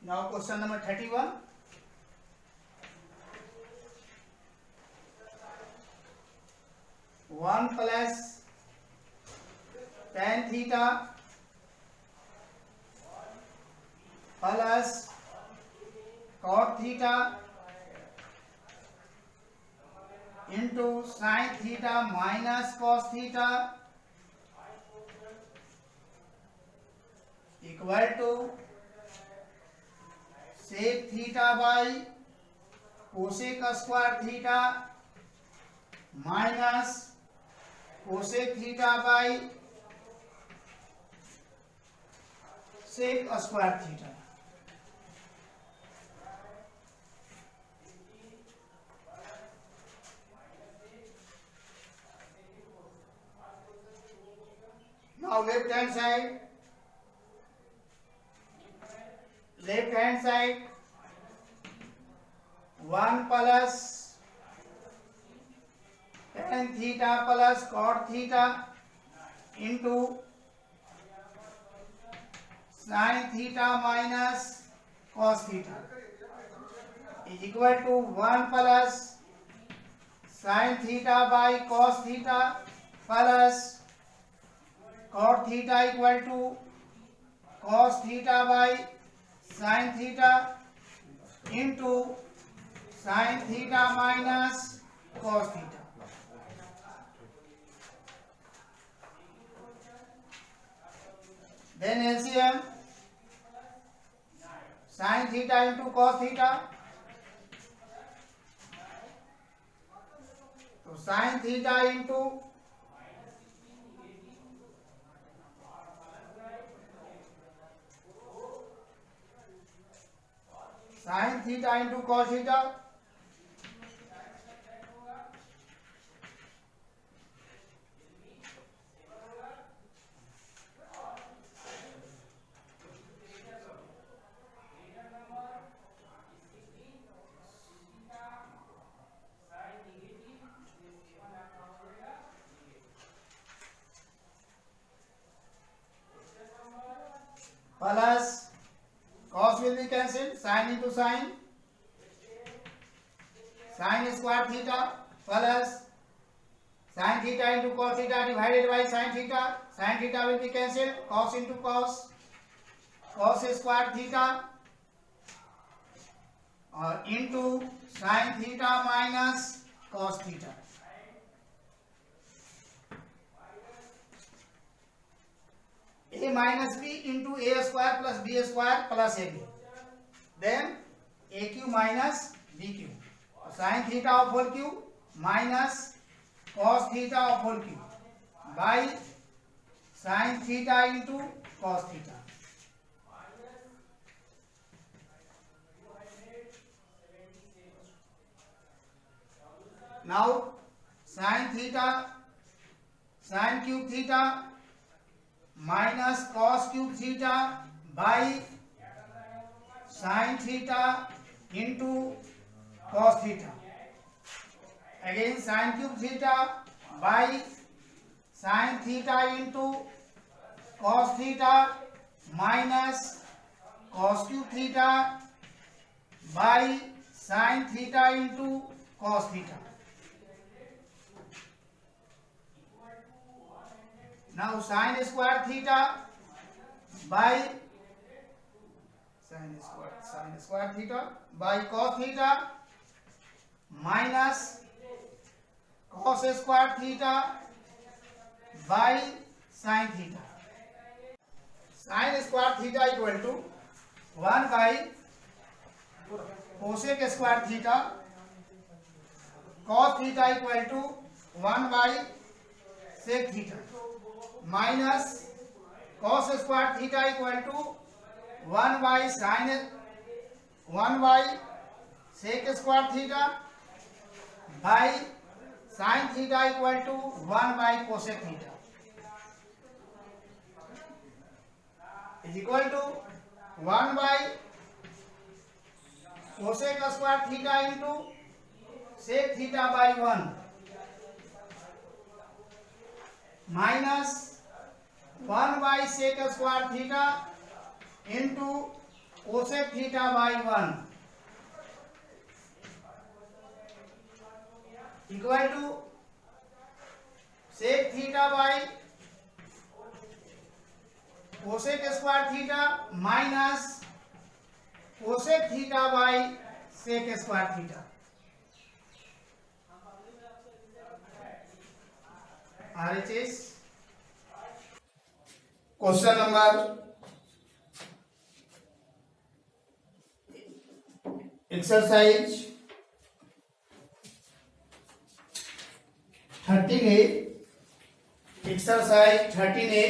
Now question number 31. One plus tan theta plus cot theta into sin theta minus cos theta equal to sec theta by cosec square theta minus cosec theta by sec square theta. Now left hand side 1 plus tan theta plus cot theta into sin theta minus cos theta is equal to 1 plus sin theta by cos theta plus cot theta equal to cos theta by sin theta into sin theta minus cos theta. Then LCM sin theta into cos theta. So sin theta into cos theta plus cos will be cancelled, sin into sin square theta plus sin theta into cos theta divided by sin theta will be cancelled, cos into cos square theta into sin theta minus cos theta. A minus b into a square plus b square plus ab. Then aq minus bq. Sin theta of whole cube minus cos theta of whole cube by sin theta into cos theta. Now sin cube theta minus cos cube theta by sin theta into cos theta. Again sin cube theta by sin theta into cos theta minus cos cube theta by sin theta into cos theta. Now sin square theta by cos theta minus cos square theta by sin theta. Sin square theta equal to 1 by cosec square theta, cos theta equal to 1 by sec theta minus cos square theta equal to 1 by sec square theta by sin theta equal to 1 by cosec theta is equal to 1 by cosec square theta into sec theta by 1 minus 1 by sec square theta into cosec theta by 1 equal to sec theta by cosec square theta minus cosec theta by sec square theta. RHS question number exercise 13A, exercise 13A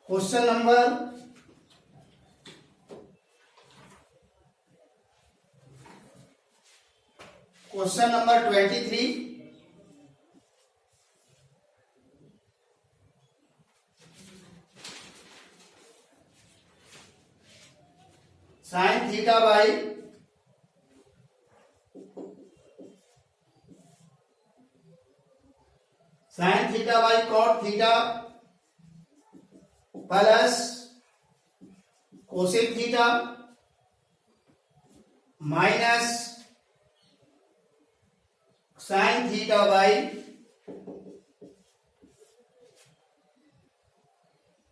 question number question number 23 sine theta by cot theta plus cosec theta minus sine theta by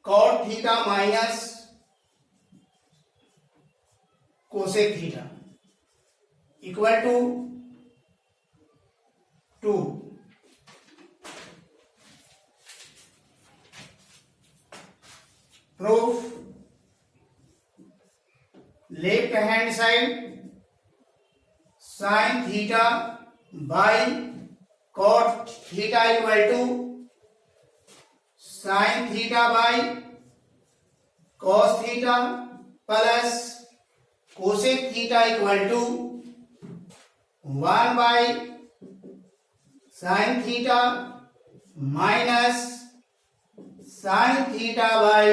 cot theta minus cosec theta equal to 2। Proof left hand side sine theta by cot theta equal to sine theta by cos theta plus cosec theta equal to 1 by sine theta minus sine theta by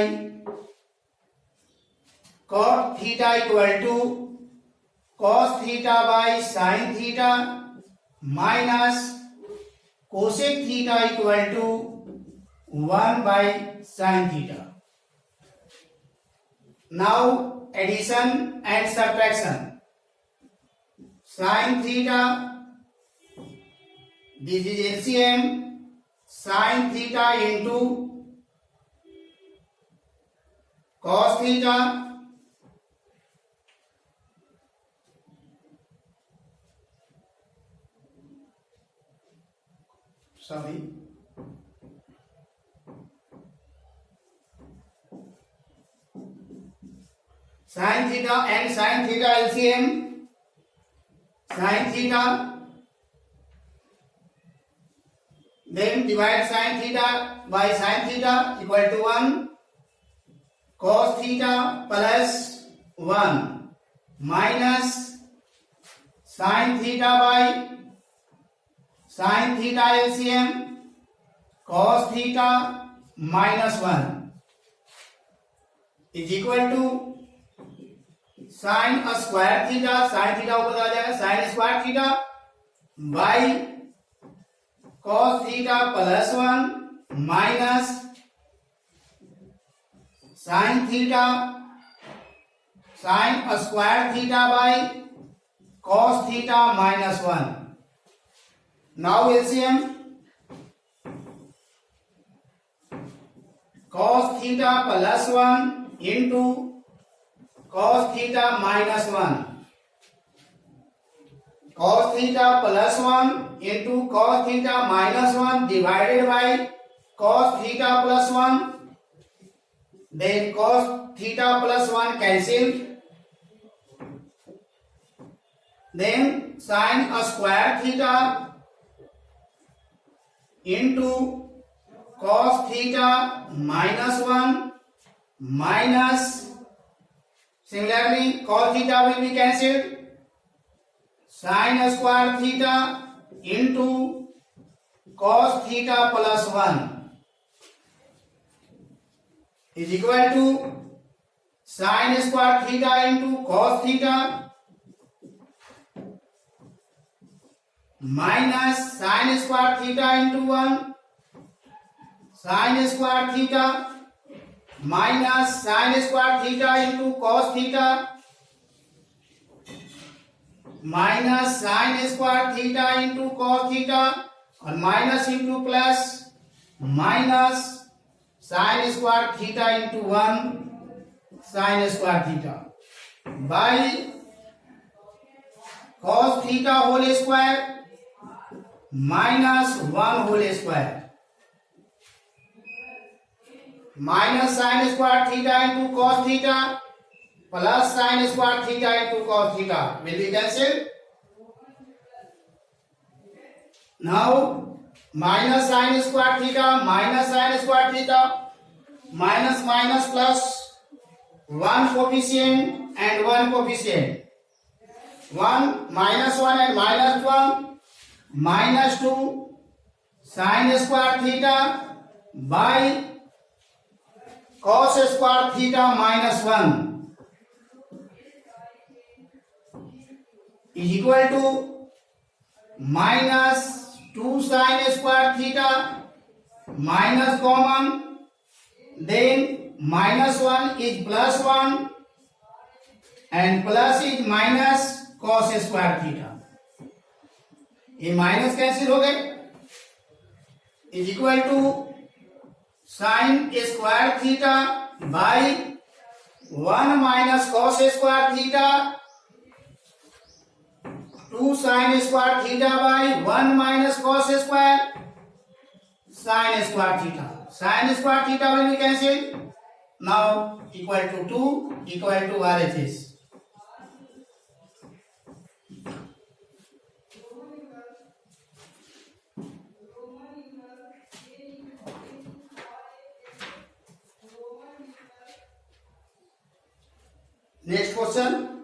cot theta equal to cos theta by sine theta minus cosec theta equal to 1 by sine theta. Now addition and subtraction. Sine theta, this is LCM, sine theta into cos theta sorry sine theta and sine theta LCM, sine theta then divide sin theta by sin theta equal to 1 cos theta plus 1 minus sin theta by sin theta LCM cos theta minus 1 is equal to sin square theta, sin theta ऊपर आ जाएगा sin square theta by cos theta plus 1 minus sin theta sin square theta by cos theta minus 1। Now LCM cos theta plus 1 into cos theta minus 1, cos theta plus 1 into cos theta minus 1 divided by cos theta plus 1, then cos theta plus 1 cancel, then sin a square theta into cos theta minus 1 minus similarly cos theta will be cancelled, sin square theta into cos theta plus 1 is equal to sin square theta into cos theta minus sin square theta into 1 sin square theta minus sine square theta into cos theta minus sine square theta into cos theta और minus into plus minus sine square theta into 1 sine square theta by cos theta whole square minus 1 whole square minus sine square theta into cos theta plus sin square theta into cos theta will be cancelled. Now minus sin square theta minus minus plus 1 coefficient and 1 coefficient 1 minus 1 and minus 1 minus 2 sin square theta by cos square theta minus 1 is equal to minus 2 sin square theta minus common, then minus 1 is plus 1 and plus is minus cos square theta. ये minus cancel हो गए is equal to sin square theta by 1 minus cos square theta 2 sin square theta by 1 minus cos square sin square theta. Sin square theta will be cancelled. Now equal to 2 equal to RHS. Next question.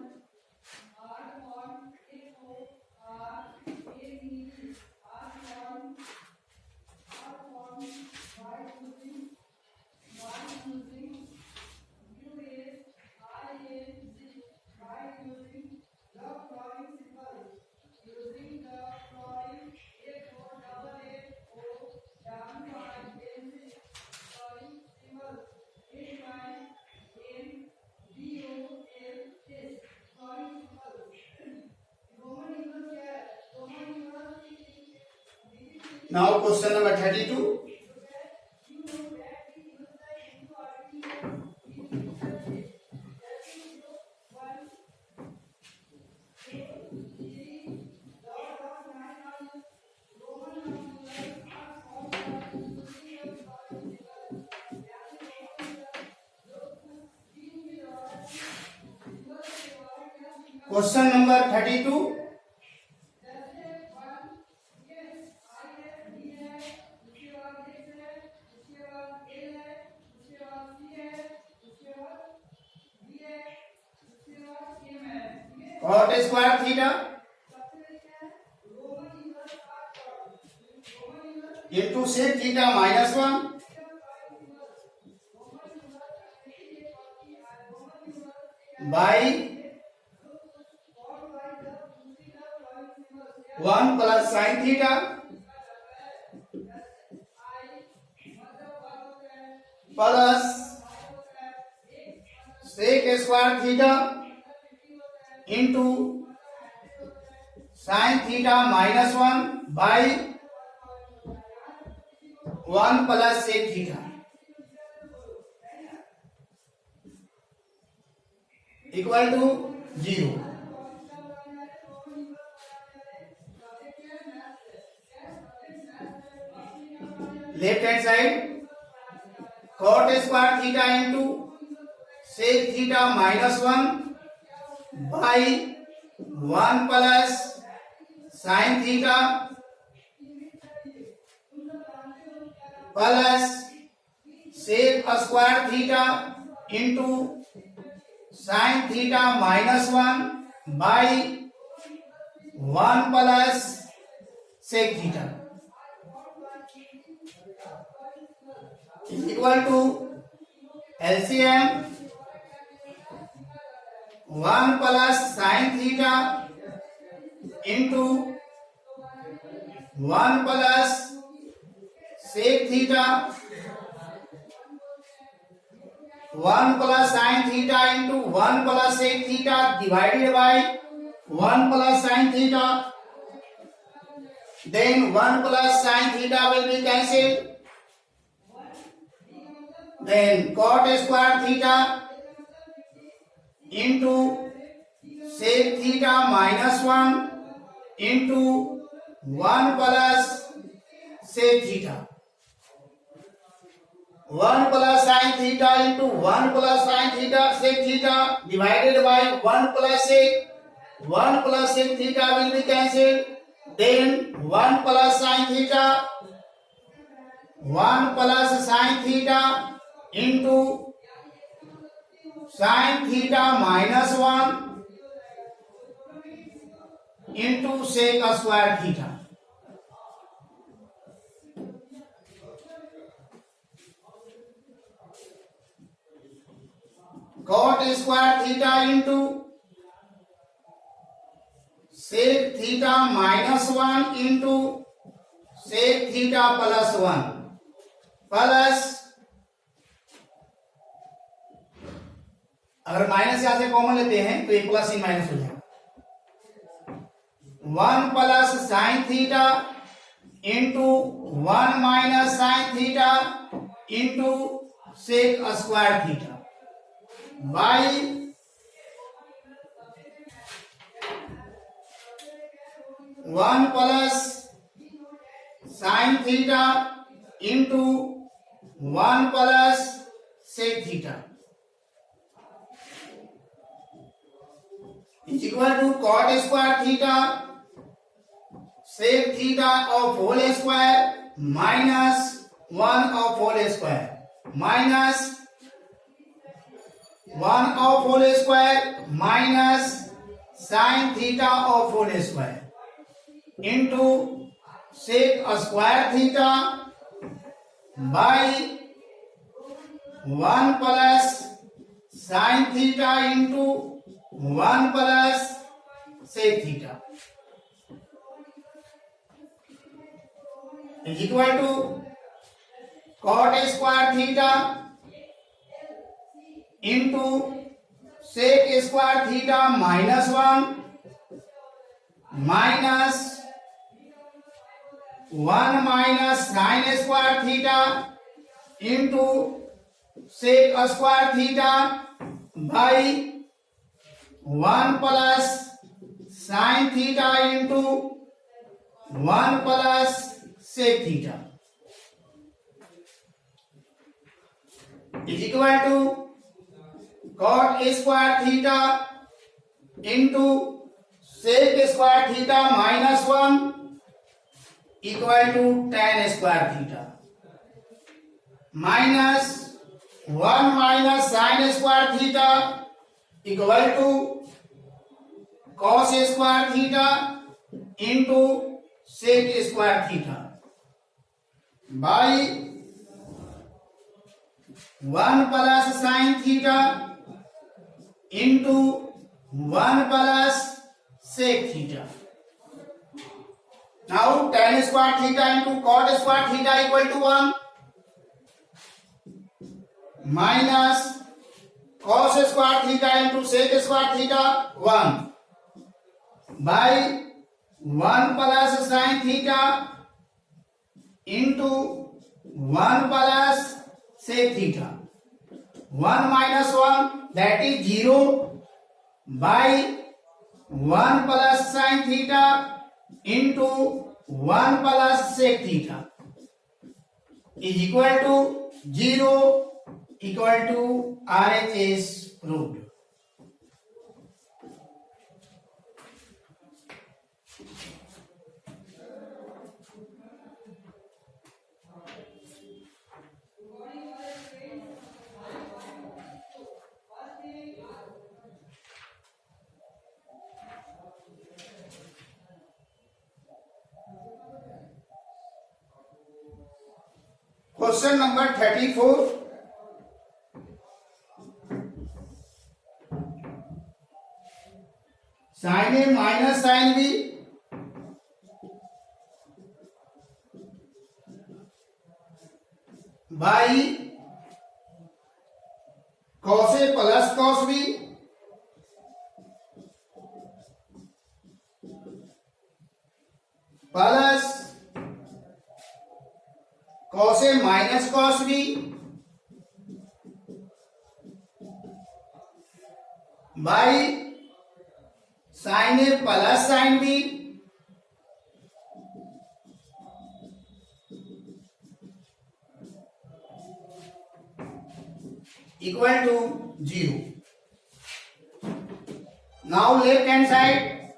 Now question number 32. Question number 32. Cot square theta into sec theta minus 1 by 1 plus sin theta plus sec square theta into sin theta minus 1 by 1 plus sec theta equal to 0. Left hand side cot square theta into sec theta minus 1 by 1 plus sin theta plus sec square theta into sin theta minus 1 by 1 plus sec theta is equal to LCM 1 plus sin theta into 1 plus sec theta 1 plus sin theta into 1 plus sec theta divided by 1 plus sin theta. Then 1 plus sin theta will be cancelled. Then cot square theta into sec theta minus 1 into 1 plus sec theta. 1 plus sin theta into 1 plus sin theta sec theta divided by 1 plus sec. 1 plus sec theta will be cancelled. Then 1 plus sin theta. 1 plus sin theta into sin theta minus 1 into sec square theta. Cot square theta into sec theta minus 1 into sec theta plus 1 plus, अगर minus यहां से common लेते हैं तो ये plus ही minus हो जाएगा. 1 plus sine theta into 1 minus sine theta into sec square theta by 1 plus sine theta into 1 plus sec theta is equal to cot square theta sec theta of whole square minus 1 of whole square minus 1 of whole square minus sine theta of whole square into sec square theta by 1 plus sine theta into 1 plus sec theta is equal to cot square theta into sec square theta minus 1 minus 1 minus sine square theta into sec square theta by 1 plus sine theta into 1 plus sec theta is equal to cot square theta into sec square theta minus 1 equal to tan square theta minus 1 minus sine square theta equal to cos square theta into sec square theta by 1 plus sine theta into 1 plus sec theta. Now tan square theta into cot square theta equal to 1 minus cos square theta into sec square theta 1 by 1 plus sin theta into 1 plus sec theta. 1 minus 1 that is 0 by 1 plus sin theta into 1 plus sec theta is equal to 0 equal to RHS proved. Question number 34. Sin A minus sin B by cos A plus cos B plus cos A minus cos B by sin A plus sin B equal to 0. Now left hand side,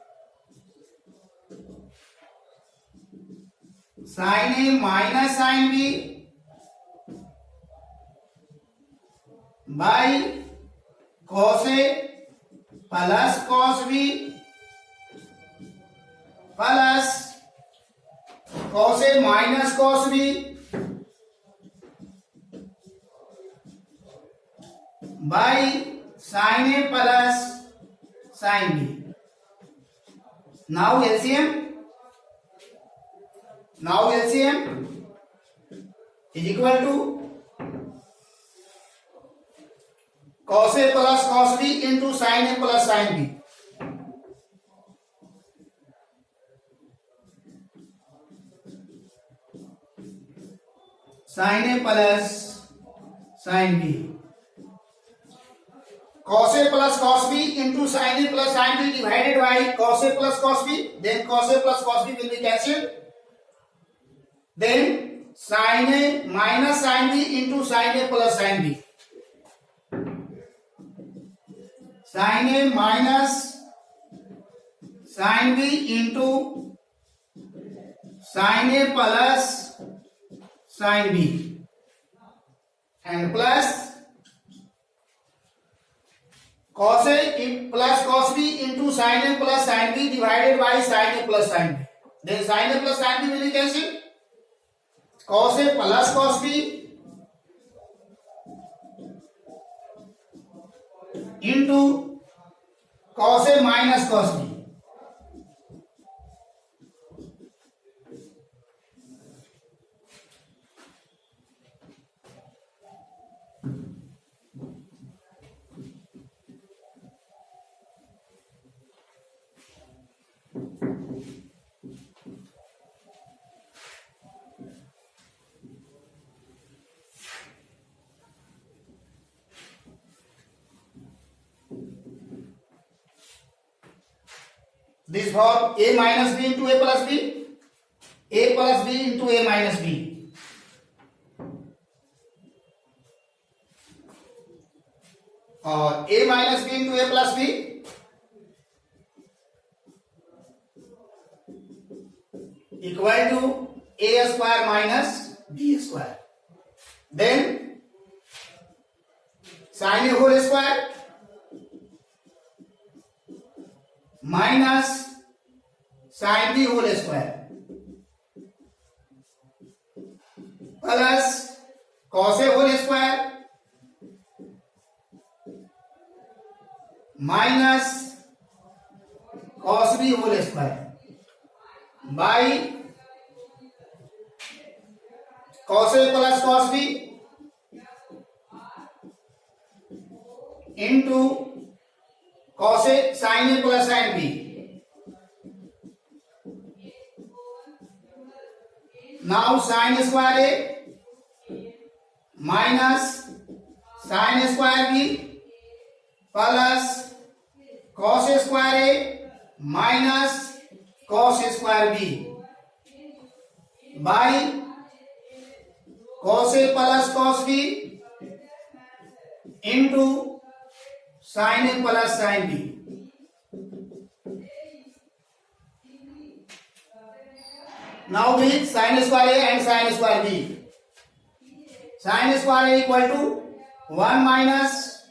sin A minus sin B by cos A plus cos B plus cos A minus cos B by sin A plus sin B. Now LCM is equal to cos A plus cos B into sin A plus sin B. Sin A plus sin B. Cos A plus cos B into sin A plus sin B divided by cos A plus cos B. Then cos A plus cos B will be cancelled. Then sin A minus sin B into sin A plus sin B. Sin A minus sin B into sin A plus sin B and plus cos A plus cos B into sin A plus sin B divided by sin A plus sin B. Then sin A plus sin B will be cancelled. Cos A plus cos B into cos A minus cos B. This form A minus B into A plus B, A plus B into A minus B. Or A minus B into A plus B equal to A square minus B square. Then sin A whole square minus sin B whole square plus cos A whole square minus cos B whole square by cos A plus cos B into cos A sin A plus sin B. Now sin square A minus sin square B plus cos square A minus cos square B by cos A plus cos B into sin A plus sin B. Now with sin square A and sin square B. Sin square A equal to 1 minus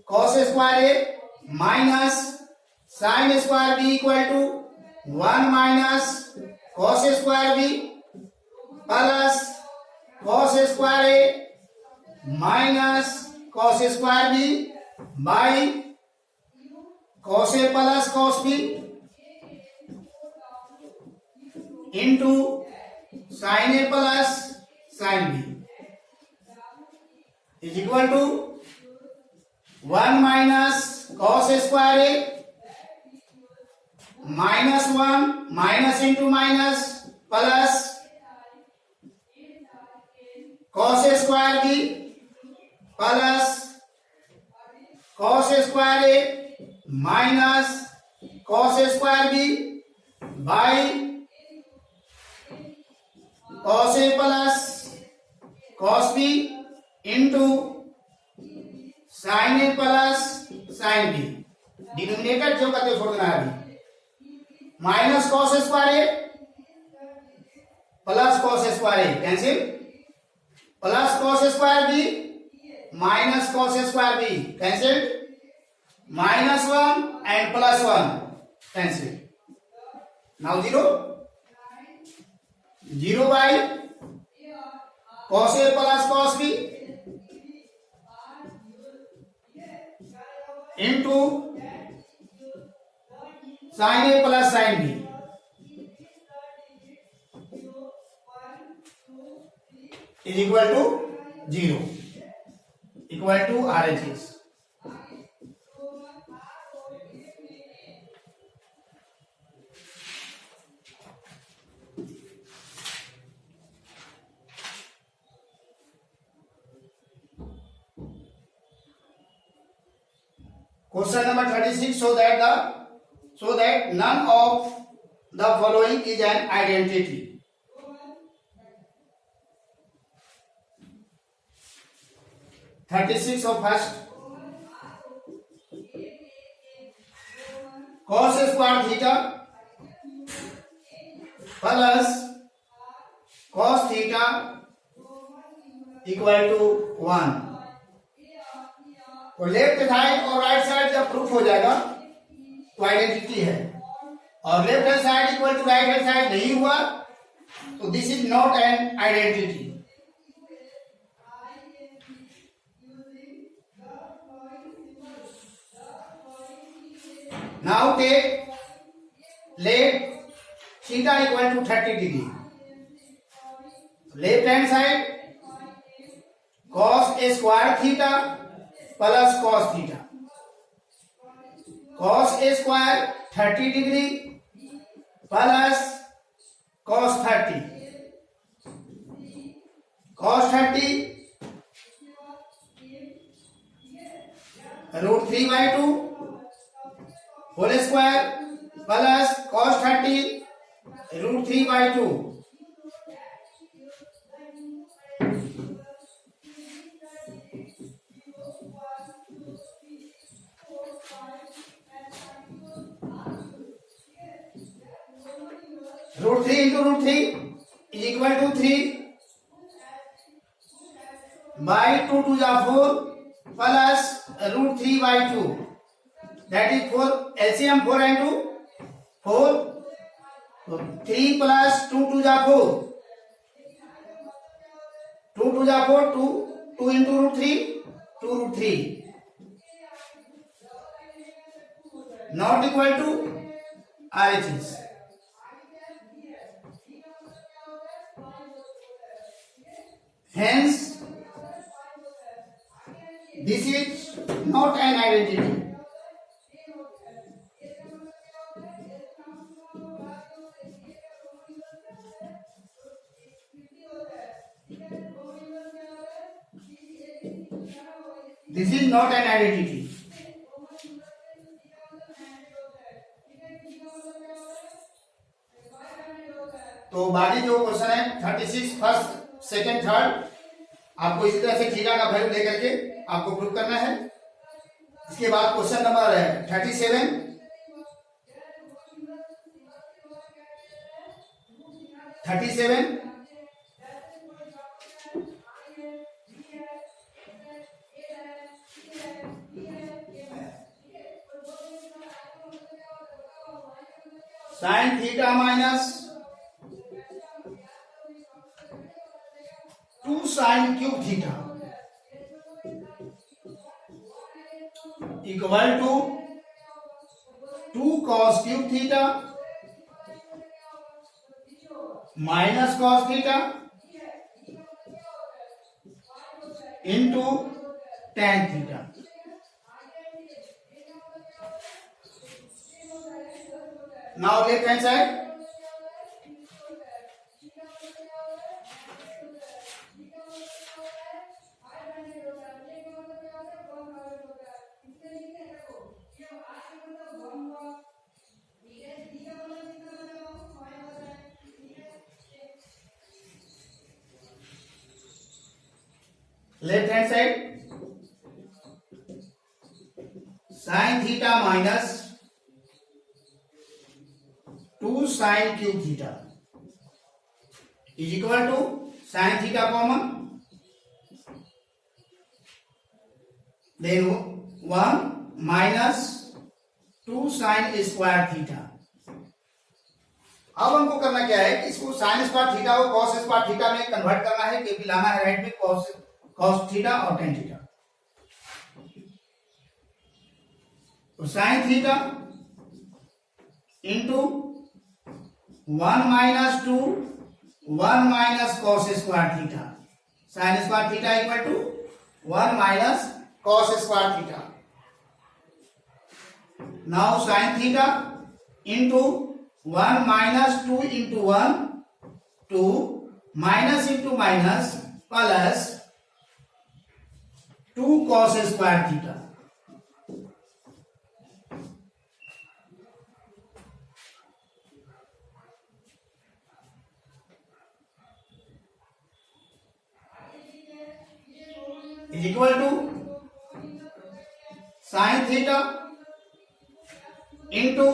cos square A minus sin square B equal to 1 minus cos square B plus cos square A minus cos square B by cos A plus cos B into sin A plus sin B is equal to 1 minus cos square A minus 1 minus into minus plus cos square B plus cos square A minus cos square B by cos A plus cos B into sine A plus sine B. Denominator जो कहते छोड़ देना है अभी। Minus cos square A plus cos square A cancel, plus cos square B minus cos square B cancel, minus 1 and plus 1 cancel. Now 0 by cos A plus cos B into sine A plus sine B is equal to 0 equal to RHS। Question number 36 so that none of the following is an identity. of first cos square theta plus cos theta equal to 1। और left side और right side जब proof हो जाएगा तो identity है, और left hand side equal to right hand side नहीं हुआ तो this is not an identity. Now take let theta equal to 30 degree. Left hand side cos a square theta plus cos theta, cos a square 30 degree plus cos 30, cos 30 √3/2 whole square plus cos 30 √3/2 √3 into √3 is equal to 3 by 2 to the 4 plus √3/2 that is 4 LCM 4 and 2 4 so 3 plus 2 to the 4 2 to the 4 2 into √3 2 √3 not equal to RHS। Hence, this is not an identity. This is not an identity. तो बाकी जो question है 36 first second third आपको इसी तरह से theta का value लेकर के आपको प्रूव करना है। इसके बाद क्वेश्चन नंबर है 37 sine theta minus 2 sine cube theta equal to 2 cos cube theta minus cos theta into tan theta. Now left hand side. Left hand side, sin theta minus 2 sin cube theta is equal to sin theta common, then 1 minus 2 sin square theta. अब हमको करना क्या है कि इसको sin square theta को cos square theta में convert करना है, क्योंकि लाना है राइट में cos थीटा और tan थीटा. तो sin theta into 1 minus 2 1 minus cos square theta, sin square theta equal to 1 minus cos square theta. Now sin theta into 1 minus 2 into 1 2 minus into minus plus 2 cos square theta. Is equal to sin theta into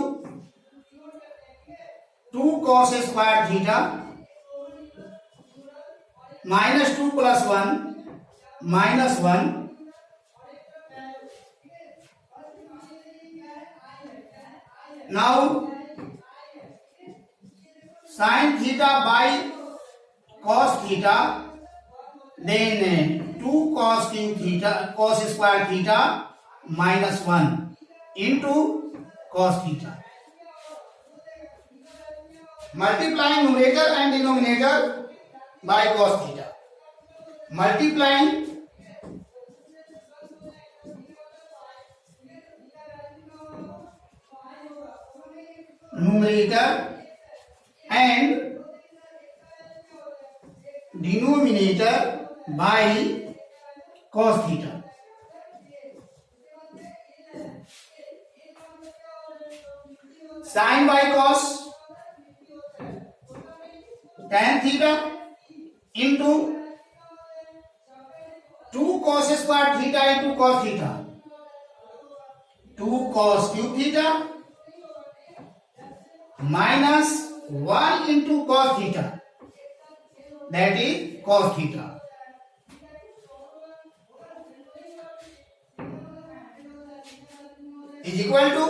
2 cos square theta minus 2 plus 1 minus 1. Now sin theta by cos theta, then 2 cos cube theta cos square theta minus 1 into cos theta. Multiplying numerator and denominator by cos theta. Multiplying numerator and denominator by cos theta. Sin by cos tan theta into 2 cos square theta into cos theta, 2 cos cube theta minus 1 into cos theta, that is cos theta. Is equal to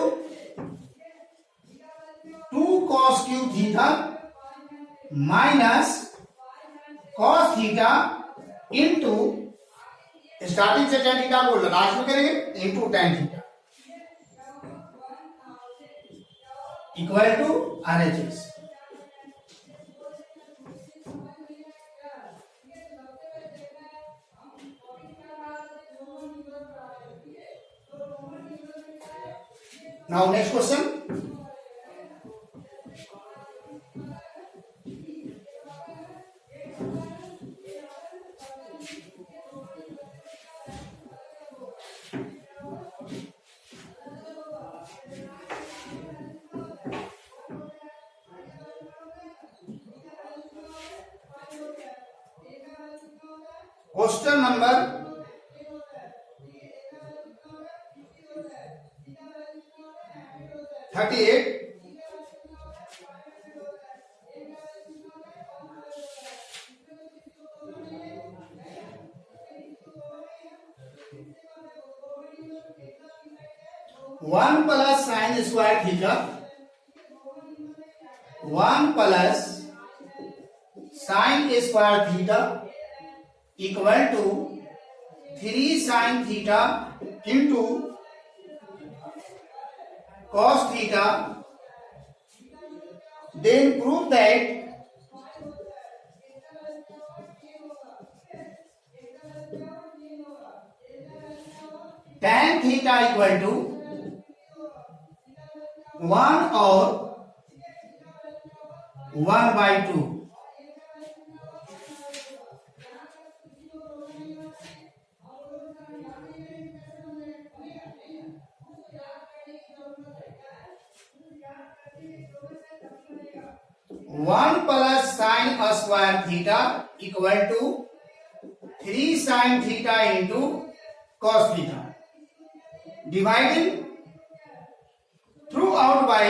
2 cos cube theta minus cos theta into starting से tan theta को last में करेंगे into tan theta equal to RHS. Now next question. Question number 38. One plus sin square theta, 1 plus sin square theta equal to 3 sin theta into cos theta. Then prove that tan theta equal to 1 और 1/2. One plus sin a square theta equal to 3 sin theta into cos theta. Dividing throughout by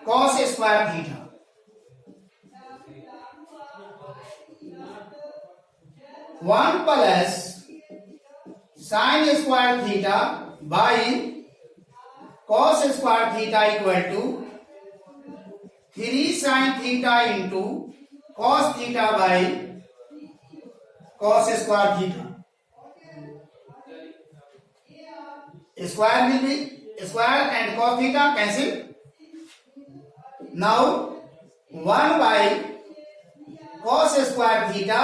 cos square theta. One plus sin square theta by cos square theta equal to 3 sin theta into cos theta by cos square theta. Square will be square and cos theta cancel. Now 1 by cos square theta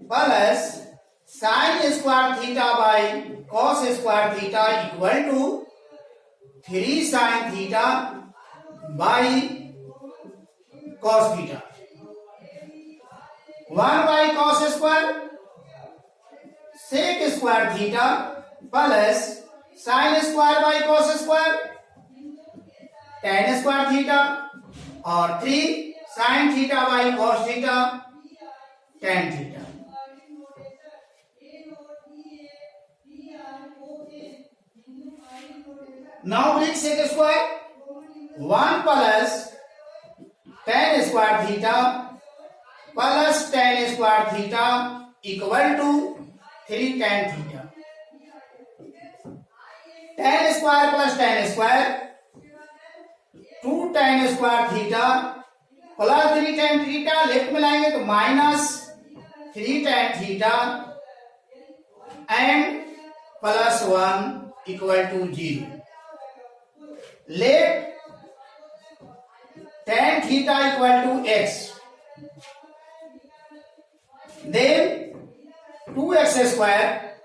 plus sin square theta by cos square theta equal to 3 sin theta by cos theta. 1 by cos square sec square theta plus sin square by cos square tan square theta और 3 sin theta by cos theta tan theta. Now break sec square 1 plus tan square theta plus tan square theta equal to 3 tan theta. Tan square plus tan square 2 tan square theta plus 3 tan theta left में लाएंगे तो minus 3 tan theta and plus 1 equal to 0. Let tan theta equal to x. Then 2x square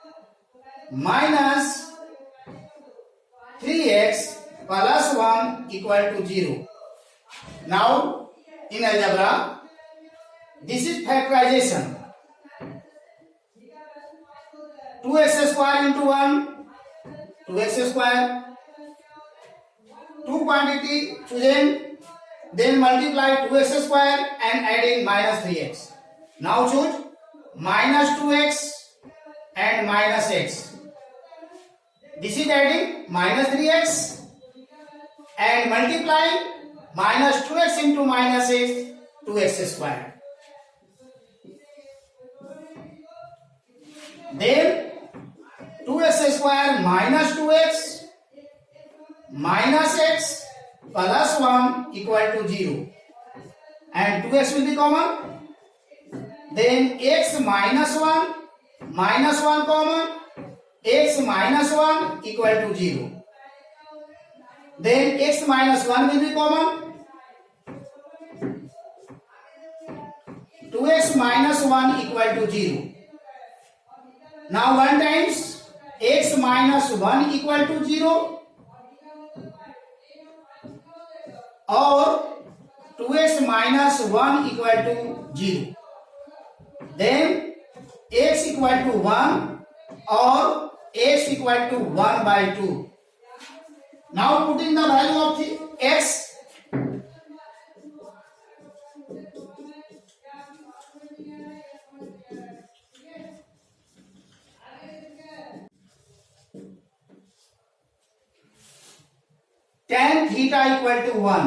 minus 3x plus 1 equal to 0. Now in algebra this is factorization. 2x square into 1 2x square. Two quantity chosen, then multiply 2x square and adding minus 3x. Now choose minus 2x and minus x. This is adding minus 3x and multiplying minus 2x into minus x 2x square. Then 2x square minus 2x minus x plus 1 equal to 0 and 2x will be common. Then x minus 1 common, x minus 1 equal to 0. Then x minus 1 will be common. 2x minus 1 equal to 0. Now 1 times x minus 1 equal to 0 और 2x minus 1 equal to 0. Then x equal to 1 or x equal to 1/2. Now putting the value of the x. Tan theta equal to 1.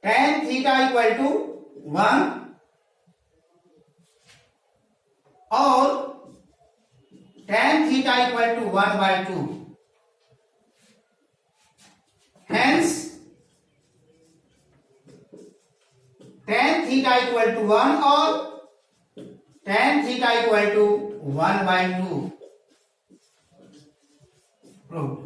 Tan theta equal to 1 और tan theta equal to 1/2. Hence tan theta equal to 1 or tan theta equal to 1/2. Proved.